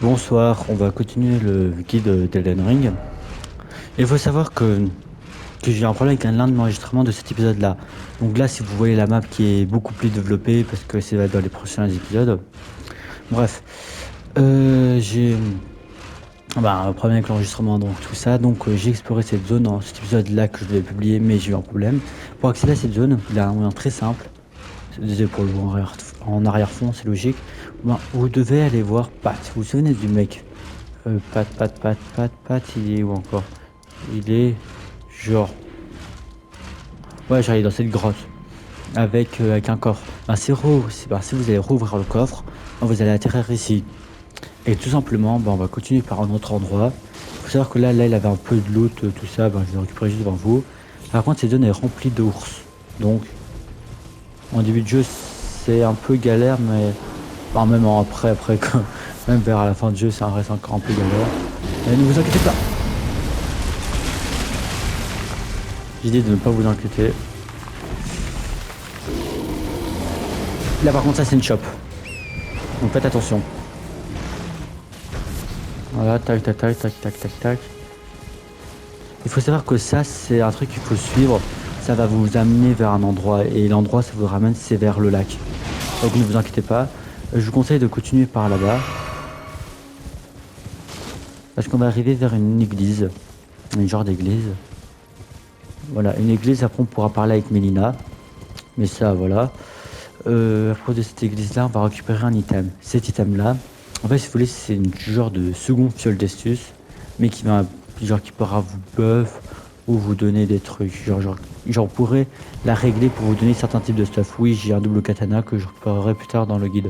Bonsoir, on va continuer le guide d'Elden Ring. Et il faut savoir que j'ai un problème avec l'un de l'enregistrement de cet épisode-là. Donc là, si vous voyez la map qui est beaucoup plus développée, parce que c'est dans les prochains épisodes. Bref, j'ai un problème avec l'enregistrement, donc tout ça. Donc j'ai exploré cette zone dans cet épisode-là que je devais publier, mais j'ai eu un problème. Pour accéder à cette zone, il y a un moyen très simple. Désolé pour le voir en arrière-fond, c'est logique. Vous devez aller voir Pat. Vous vous souvenez du mec Pat, il est où encore? Il est genre. Ouais, j'arrive dans cette grotte avec un coffre. Si vous allez rouvrir le coffre, vous allez atterrir ici. Et tout simplement, on va continuer par un autre endroit. Faut savoir que là, il avait un peu de loot, tout ça, je vais récupérer juste devant vous. Par contre, cette zone est remplie d'ours. Donc, en début de jeu, c'est un peu galère, mais même même vers la fin du jeu, ça reste encore un peu galère. Mais ne vous inquiétez pas. J'ai dit de ne pas vous inquiéter. Là par contre ça c'est une shop. Donc faites attention. Voilà, tac tac tac tac tac tac tac. Il faut savoir que ça c'est un truc qu'il faut suivre. Ça va vous amener vers un endroit. Et l'endroit ça vous ramène c'est vers le lac. Donc ne vous inquiétez pas. Je vous conseille de continuer par là-bas. Parce qu'on va arriver vers une église. Une genre d'église. Voilà, une église, après on pourra parler avec Mélina. Mais ça voilà. À propos de cette église là, on va récupérer un item. Cet item là, en fait si vous voulez c'est une genre de second fiole d'estus. Mais qui pourra vous buff ou vous donner des trucs. Genre pourrait la régler pour vous donner certains types de stuff. Oui, j'ai un double katana que je réparerai plus tard dans le guide.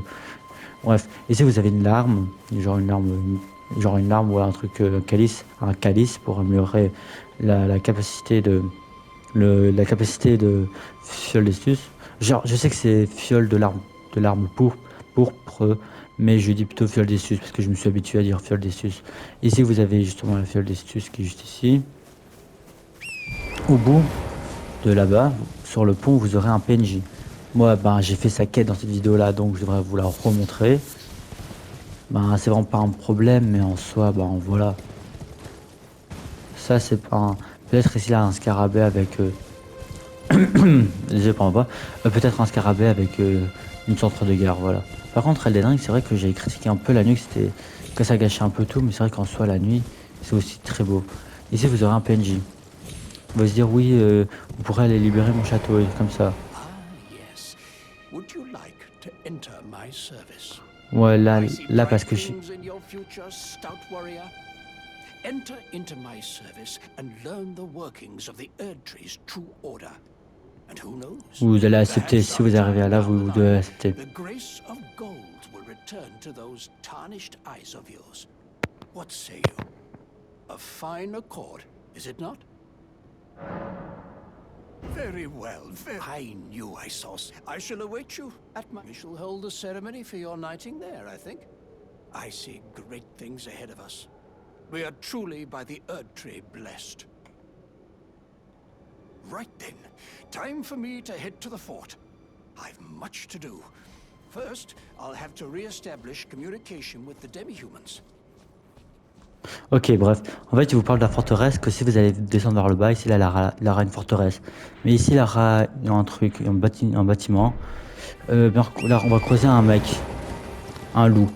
Bref, et si vous avez une larme, genre une larme ou un truc, un calice pour améliorer la capacité la capacité de fiole d'estus. Genre, je sais que c'est fiole de l'arme pourpre, mais je dis plutôt fiole d'estus parce que je me suis habitué à dire fiole d'estus. Ici, vous avez justement la fiole d'estus qui est juste ici. Au bout de là-bas, sur le pont, vous aurez un PNJ. Moi, j'ai fait sa quête dans cette vidéo-là, donc je devrais vous la remontrer. C'est vraiment pas un problème, mais en soi, voilà. Ça, c'est pas un... Peut-être ici, là, un scarabée avec... Désolé pour ma voix. Peut-être un scarabée avec une centre de guerre, voilà. Par contre, Elden Ring, c'est vrai que j'ai critiqué un peu la nuit, que ça gâchait un peu tout, mais c'est vrai qu'en soi, la nuit, c'est aussi très beau. Ici, vous aurez un PNJ. On va se dire, oui, vous pourrez aller libérer mon château, et comme ça. Yes. Would you like to enter my service? Ouais, I see là, bright parce que je... things in your future, stout warrior. Enter into my service and learn the workings of the Erdtree's true order. And who knows? Vous allez accepter, Perhaps si vous arrivez à là, sometime down vous the devez line, accepter. the grace of gold will return to those tarnished eyes of yours. What say you? A fine accord, is it not? Very well. I knew I saw. I shall await you at my. We shall hold the ceremony for your knighting there, I think. I see great things ahead of us. We are truly by the Erdtree blessed. Right then, time for me to head to the fort. I've much to do. First, I'll have to re-establish communication with the demi-humans. Ok, bref. En fait, il vous parle de la forteresse, que si vous allez descendre vers le bas, ici, là, il y aura une forteresse. Mais ici, il y aura un truc, un bâtiment. Là, on va creuser un mec, un loup.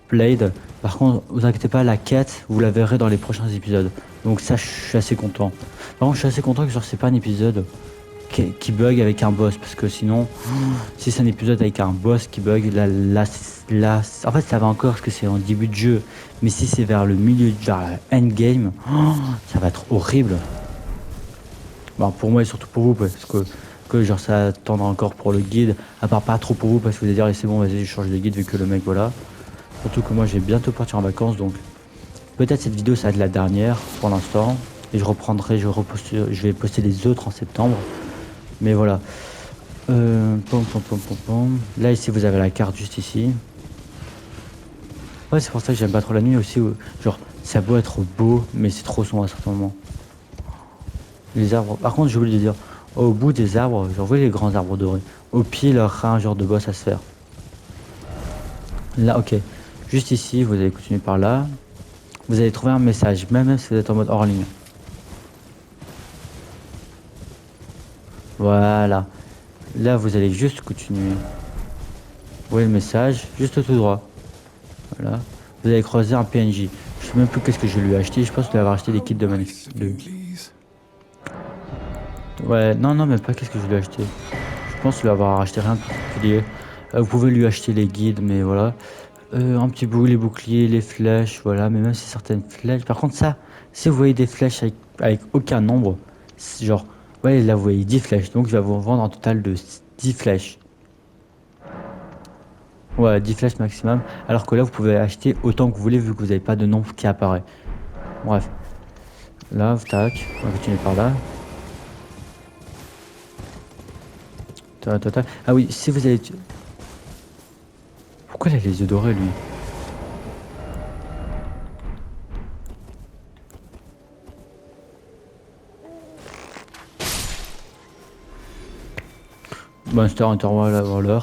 Blade. Par contre, vous inquiétez pas, la quête, vous la verrez dans les prochains épisodes. Donc ça, je suis assez content. Par contre, je suis assez content que genre, c'est pas un épisode qui bug avec un boss. Parce que sinon, si c'est un épisode avec un boss qui bug, en fait, ça va encore parce que c'est en début de jeu. Mais si c'est vers le milieu, vers la endgame, ça va être horrible. Pour moi et surtout pour vous, parce que genre ça attendra encore pour le guide. À part pas trop pour vous, parce que vous allez dire, c'est bon, vas-y, je change de guide vu que le mec, voilà. Surtout que moi, je vais bientôt partir en vacances, donc peut-être cette vidéo, ça va être la dernière pour l'instant. Et je vais poster les autres en septembre. Mais voilà. Là, ici, vous avez la carte juste ici. Ouais, c'est pour ça que j'aime pas trop la nuit aussi. Genre, ça a beau être beau, mais c'est trop sombre à certains moments. Les arbres. Par contre, j'ai oublié de dire, au bout des arbres, genre, vous voyez les grands arbres dorés. Au pied, il y aura un genre de boss à se faire. Là, ok. Juste ici, vous allez continuer par là. Vous allez trouver un message, même si vous êtes en mode hors ligne. Voilà. Là, vous allez juste continuer. Vous voyez le message, juste tout droit. Voilà. Vous allez croiser un PNJ. Je sais même plus qu'est-ce que je lui ai acheté. Je pense lui avoir acheté des kits de manif. Ouais, non, mais pas qu'est-ce que je lui ai acheté. Je pense lui avoir acheté rien de particulier. Vous pouvez lui acheter les guides, mais voilà. Un petit bout, les boucliers, les flèches, voilà. Mais même si certaines flèches. Par contre, ça, si vous voyez des flèches avec aucun nombre, genre, ouais, là vous voyez 10 flèches. Donc, je vais vous vendre un total de 10 flèches. Ouais, 10 flèches maximum. Alors que là, vous pouvez acheter autant que vous voulez vu que vous n'avez pas de nombre qui apparaît. Bref. Là, tac. On va continuer par là. Tac, tac, tac. Ah oui, si vous avez. Pourquoi il a les yeux dorés, lui? Monster Hunter Waller.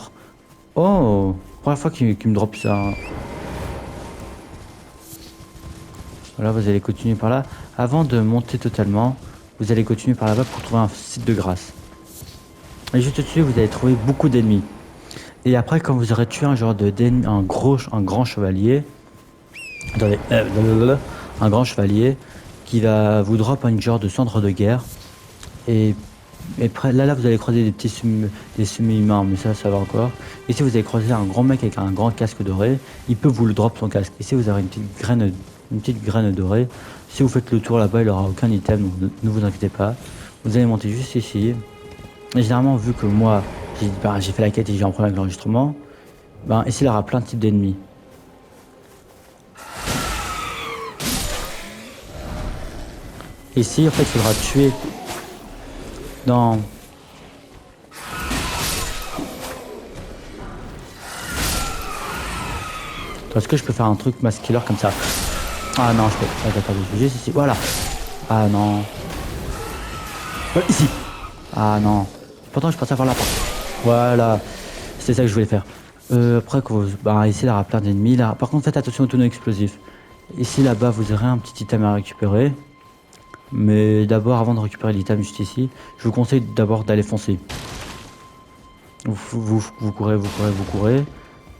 Oh! Première fois qu'il me drop ça. Hein. Voilà, vous allez continuer par là. Avant de monter totalement, vous allez continuer par là-bas pour trouver un site de grâce. Et juste au-dessus, vous allez trouver beaucoup d'ennemis. Et après, quand vous aurez tué un genre un grand chevalier, attendez, un grand chevalier qui va vous drop un genre de centre de guerre. Et là, vous allez croiser des semi-humains, mais ça va encore. Ici, vous allez croiser un grand mec avec un grand casque doré. Il peut vous le drop son casque. Ici, vous aurez une petite graine dorée. Si vous faites le tour là-bas, il aura aucun item, donc ne vous inquiétez pas. Vous allez monter juste ici. Et généralement, vu que moi, j'ai fait la quête et j'ai un problème avec l'enregistrement, ben, ici, il y aura plein de types d'ennemis. Ici, en fait, il faudra tuer dans... Est-ce que je peux faire un truc mass killer comme ça? Ah non, je peux. Attends, je vais juste ici. Voilà. Ah non. Ouais, ici. Ah non. Pourtant, je pensais avoir la porte. Voilà. C'est ça que je voulais faire. Après, bah, ici, il y aura plein d'ennemis. Là. Par contre, faites attention aux tonneaux explosifs. Ici, là-bas, vous aurez un petit item à récupérer. Mais d'abord, avant de récupérer l'item juste ici, je vous conseille d'abord d'aller foncer. Vous courez, vous courez, vous courez.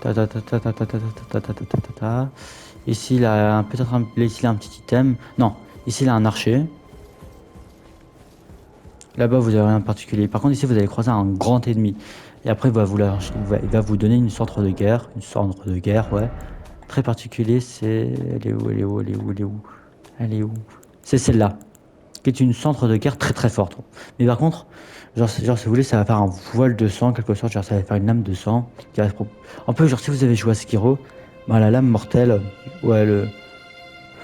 Ta ta ta ta ta ta ta ta ta ta ta ta ta. Ici, il a peut-être ici, il a un petit item. Non, ici, il a un archer. Là-bas, vous avez rien de particulier. Par contre, ici, vous allez croiser un grand ennemi. Et après, il va vous donner une centre de guerre. Une centre de guerre, ouais. Très particulier, c'est... Elle est où, elle est où, elle est où, elle est où? Elle est où? C'est celle-là. Qui est une centre de guerre très très forte. Mais par contre, genre si vous voulez, ça va faire un voile de sang, quelque sorte. Genre, ça va faire une lame de sang. Un peu, genre, si vous avez joué à Sekiro, bah, la lame mortelle, ouais,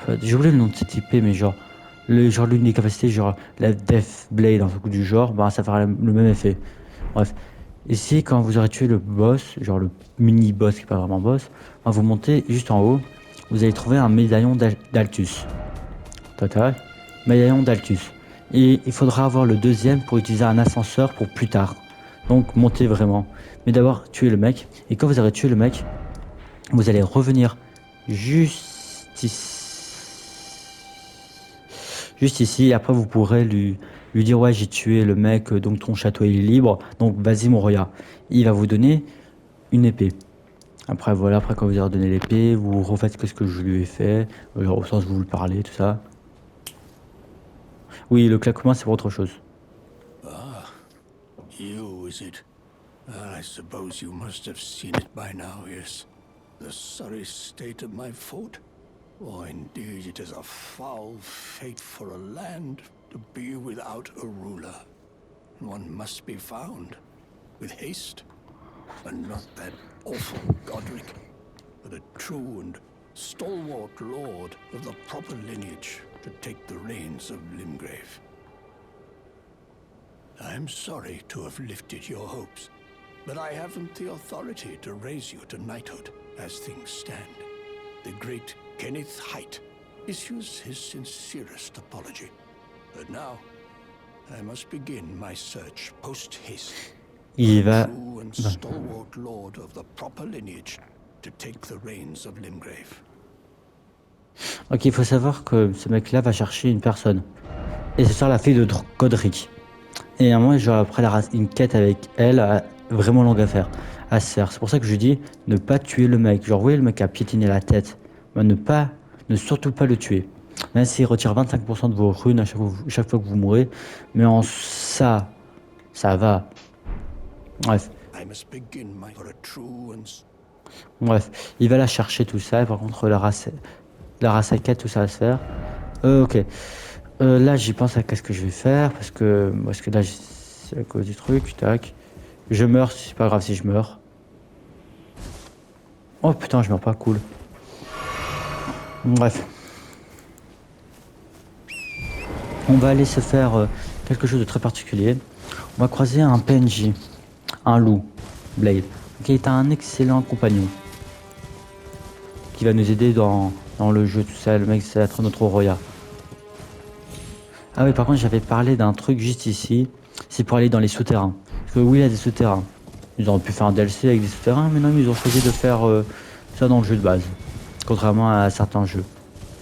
enfin, j'ai oublié le nom de cette IP, mais genre... l'une des capacités, genre la Death Blade, un truc du genre, bah, ça fera le même effet. Bref. Ici, quand vous aurez tué le boss, genre le mini-boss qui n'est pas vraiment boss, bah, vous montez juste en haut, vous allez trouver un médaillon d'Altus. Total. Médaillon d'Altus. Et il faudra avoir le deuxième pour utiliser un ascenseur pour plus tard. Donc montez vraiment. Mais d'abord, tuez le mec. Et quand vous aurez tué le mec, vous allez revenir juste ici. Juste ici, et après vous pourrez lui dire ouais j'ai tué le mec, donc ton château est libre, donc vas-y mon Roya. Il va vous donner une épée. Après voilà, après quand vous aurez donné l'épée, vous refaites ce que je lui ai fait, genre, au sens où vous le parlez, tout ça. Oui, le claquement c'est pour autre chose. You, is it? I suppose you must have seen it by now, yes. The sorry state of my fort? Oh, indeed, it is a foul fate for a land to be without a ruler. One must be found, with haste, and not that awful Godric, but a true and stalwart lord of the proper lineage to take the reins of Limgrave. I'm sorry to have lifted your hopes, but I haven't the authority to raise you to knighthood as things stand. The great Kenneth Height issues his sincerest apology. But now, I must begin my search post-haste. Il va... True and stalwart lord of the proper lineage to take the reins of Limgrave. Ok, il faut savoir que ce mec-là va chercher une personne. Et ce sera la fille de Godric. Et à un moment, genre, après une quête avec elle, vraiment longue à faire. À se faire. C'est pour ça que je dis ne pas tuer le mec. Genre, oui, le mec a piétiné la tête. Mais ne surtout pas le tuer. Même s'il retire 25% de vos runes à chaque fois que vous mourrez. Mais en ça va. Bref. I must begin my for a true and Bref. Il va la chercher, tout ça. Et par contre, la race à quête, tout ça va se faire. Ok. Là, j'y pense à qu'est-ce que je vais faire. Parce que là, c'est à cause du truc. Tac. Je meurs, c'est pas grave si je meurs. Oh putain, je meurs pas, cool. Bref. On va aller se faire quelque chose de très particulier. On va croiser un PNJ. Un loup. Blade. Qui est un excellent compagnon. Qui va nous aider dans le jeu, tout ça. Le mec, c'est être notre Roya. Ah oui, par contre, j'avais parlé d'un truc juste ici. C'est pour aller dans les souterrains. Parce que oui, il y a des souterrains. Ils auraient pu faire un DLC avec des souterrains, mais non, ils ont choisi de faire ça dans le jeu de base. Contrairement à certains jeux.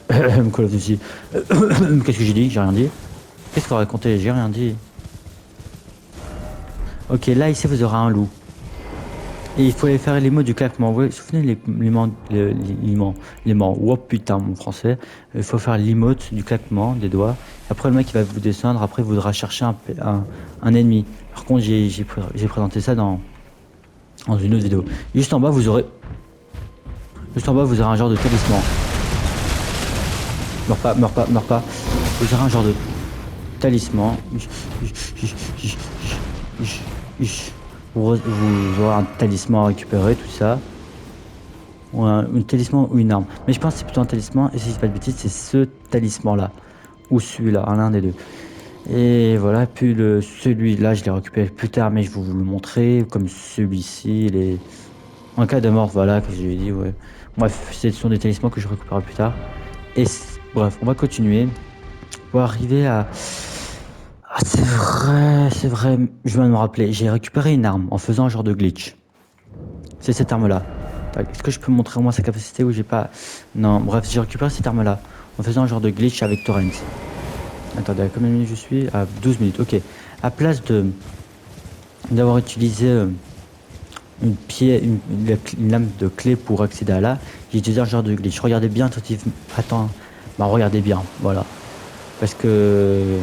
Call of Duty. Qu'est-ce que j'ai dit? J'ai rien dit. Qu'est-ce qu'on a raconté? J'ai rien dit. Ok, là, ici, vous aurez un loup. Et il faut aller faire les mots du claquement. Vous vous souvenez les mots. Oh putain, mon français. Il faut faire l'emote du claquement des doigts. Après, le mec, il va vous descendre. Après, il voudra chercher un ennemi. Par contre, j'ai présenté ça dans une autre vidéo. Juste en bas, vous aurez un genre de talisman. Meurs pas. Vous aurez un genre de talisman. Vous aurez un talisman à récupérer, tout ça. Ou un talisman ou une arme. Mais je pense que c'est plutôt un talisman. Et si je dis pas de bêtises, c'est ce talisman-là. Ou celui-là, l'un des deux. Et voilà, puis celui-là, je l'ai récupéré plus tard, mais je vais vous le montrer. Comme celui-ci, il est... En cas de mort, voilà, que je lui ai dit, ouais. Bref, ce sont des talismans que je récupérerai plus tard. Et bref, on va continuer. Pour arriver à... Ah, c'est vrai, je viens de me rappeler. J'ai récupéré une arme en faisant un genre de glitch. C'est cette arme-là. Est-ce que je peux montrer au moins sa capacité ou j'ai pas... Non, bref, j'ai récupéré cette arme-là en faisant un genre de glitch avec Torrent. Attendez, à combien de minutes je suis? À 12 minutes, ok. À place d'avoir utilisé une lame de clé pour accéder à là, j'ai utilisé un genre de glitch. Regardez bien attentivement. Attends, bah regardez bien, voilà. Parce que...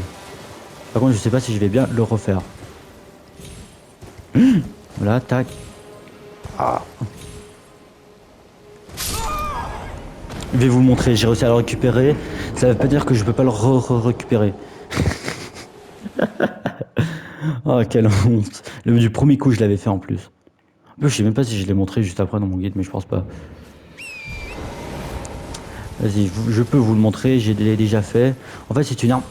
Par contre, je sais pas si je vais bien le refaire. Voilà, tac. Ah. Je vais vous le montrer, j'ai réussi à le récupérer. Ça veut pas dire que je peux pas le récupérer. Oh, quelle honte. Du premier coup, je l'avais fait en plus. Je sais même pas si je l'ai montré juste après dans mon guide, mais je pense pas. Vas-y, je peux vous le montrer, j'ai déjà fait. En fait, c'est une arme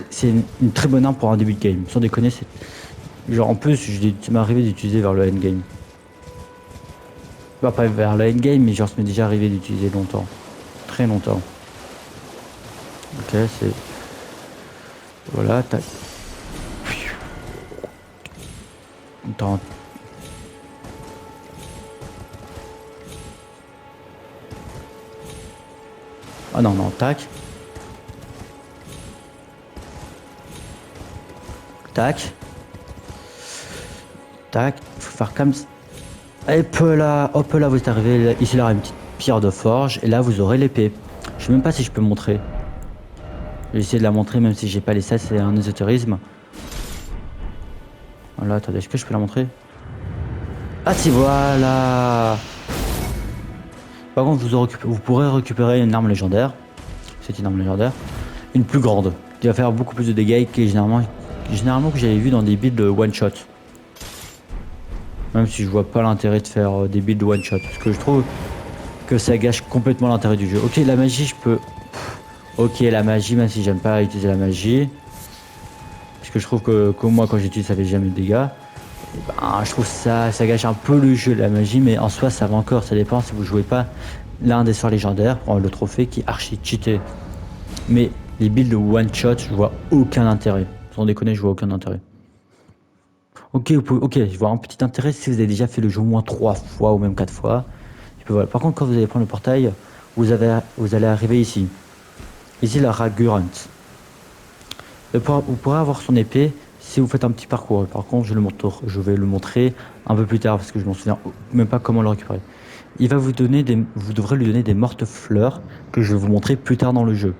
c'est une très bonne arme pour un début de game. Sans déconner, c'est... Genre, en plus, ça m'est arrivé d'utiliser vers le endgame. Bah, pas vers le endgame, mais genre, ça m'est déjà arrivé d'utiliser longtemps. Très longtemps. Ok, c'est... Voilà, tac. Attends. Ah non, tac. Tac. Tac. Faut faire comme ça. Hop là, vous êtes arrivé. Ici, là, une petite pierre de forge. Et là, vous aurez l'épée. Je sais même pas si je peux montrer. Je vais essayer de la montrer, même si j'ai pas les stats, c'est un ésotérisme. Voilà, attendez, est-ce que je peux la montrer? Ah si, voilà. Par contre, vous pourrez récupérer une arme légendaire. C'est une arme légendaire. Une plus grande, qui va faire beaucoup plus de dégâts que généralement que j'avais vu dans des builds one shot. Même si je vois pas l'intérêt de faire des builds one shot. Parce que je trouve que ça gâche complètement l'intérêt du jeu. Ok, la magie, je peux... Ok, la magie, même si j'aime pas utiliser la magie. Parce que je trouve que moi, quand j'utilise, ça fait jamais de dégâts. Ben, je trouve ça gâche un peu le jeu, la magie, mais en soi, ça va encore. Ça dépend si vous jouez pas l'un des sorts légendaires, le trophée qui est archi cheaté. Mais les builds one shot, je vois aucun intérêt. Sans déconner, je vois aucun intérêt. Ok, je vois un petit intérêt si vous avez déjà fait le jeu au moins 3 fois ou même 4 fois. Et puis voilà. Par contre, quand vous allez prendre le portail, vous allez arriver ici. Ici, la Ragurant. Vous pourrez avoir son épée si vous faites un petit parcours. Par contre, je vais le montrer un peu plus tard parce que je m'en souviens même pas comment le récupérer. Il va vous donner vous devrez lui donner des mortes fleurs que je vais vous montrer plus tard dans le jeu.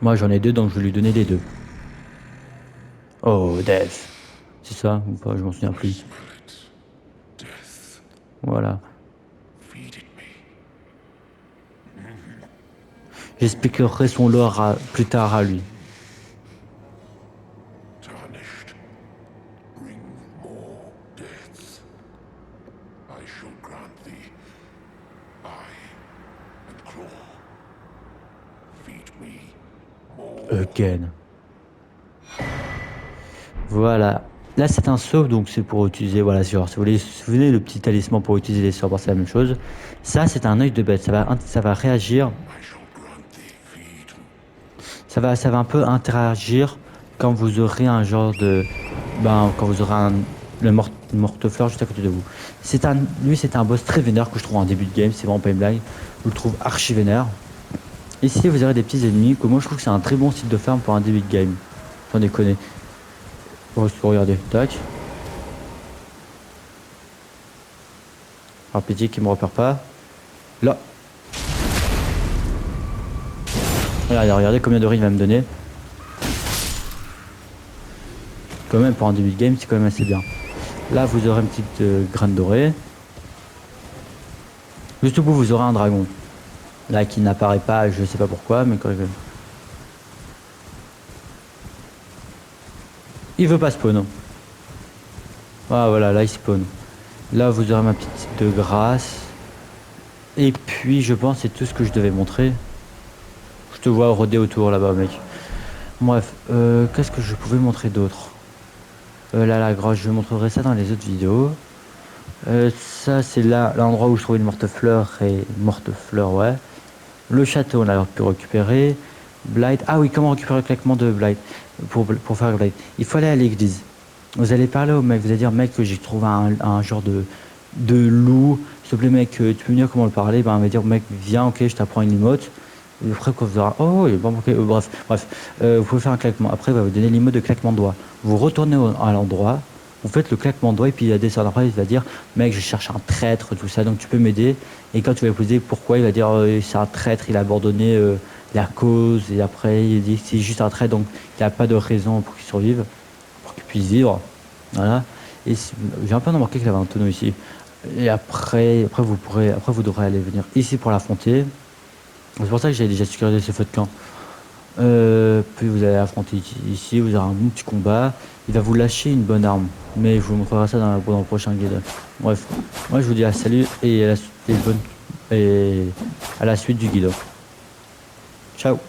Moi, j'en ai deux, donc je vais lui donner les deux. Oh, Death. C'est ça ou pas? Je m'en souviens plus. Voilà. J'expliquerai son lore plus tard à lui. Tarnished, bring more deaths. I shall grant thee eye and claw. Feed me more. Again. Voilà. Là, c'est un sort, donc c'est pour utiliser, voilà, genre, si vous voulez le petit talisman pour utiliser les sorts, c'est la même chose. Ça, c'est un œil de bête, ça va réagir, I shall grant thee feed. ça va un peu interagir quand vous aurez un genre de, quand vous aurez une morte-fleur juste à côté de vous. Lui, c'est un boss très vénère que je trouve en début de game, c'est vraiment pas une blague. Je le trouve archi vénère. Ici, vous aurez des petits ennemis, que moi, je trouve que c'est un très bon site de farm pour un début de game. Sans déconner. Regardez, tac. Alors, pitié qui me repère pas. Là. Regardez combien de riz il va me donner. Quand même, pour un début de game, c'est quand même assez bien. Là, vous aurez une petite graine dorée. Juste au bout, vous aurez un dragon. Là, qui n'apparaît pas, je sais pas pourquoi, mais quand il veut pas spawn. Ah, voilà, là, il spawn. Là, vous aurez ma petite de grâce. Et puis, je pense, c'est tout ce que je devais montrer. Je te vois rôder autour là-bas, mec. Bref, qu'est-ce que je pouvais montrer d'autre? Là, la grosse, je montrerai ça dans les autres vidéos. Ça, c'est là l'endroit où je trouvais une morte-fleur ouais. Le château, on a pu récupérer. Blight. Ah oui, comment récupérer le claquement de Blight pour faire Blight? Il faut aller à l'église. Vous allez parler au mec, vous allez dire, mec, que j'ai trouvé un genre de loup. S'il te plaît, mec, tu peux me dire comment le parler? Ben, il va dire, mec, viens, ok, je t'apprends une emote. Et après, quand vous aurez, oh, il est bon, ok, bref, vous pouvez faire un claquement. Après, il va vous donner l'emote de claquement de doigts. Vous retournez à l'endroit, vous faites le claquement de doigts, et puis il va descendre. Après, il va dire, mec, je cherche un traître, tout ça, donc tu peux m'aider. Et quand tu vas lui poser pourquoi, il va dire, c'est un traître, il a abandonné la cause, et après, il dit, c'est juste un traître, donc il n'y a pas de raison pour qu'il survive, pour qu'il puisse vivre. Voilà. Et j'ai un peu remarqué qu'il avait un tonneau ici. Et après, vous devrez aller venir ici pour l'affronter. C'est pour ça que j'ai déjà sécurisé ce feu de camp. Puis vous allez affronter ici, vous aurez un bon petit combat. Il va vous lâcher une bonne arme. Mais je vous montrerai ça dans le prochain guide. Bref, moi je vous dis à salut et à la suite du guide. Ciao.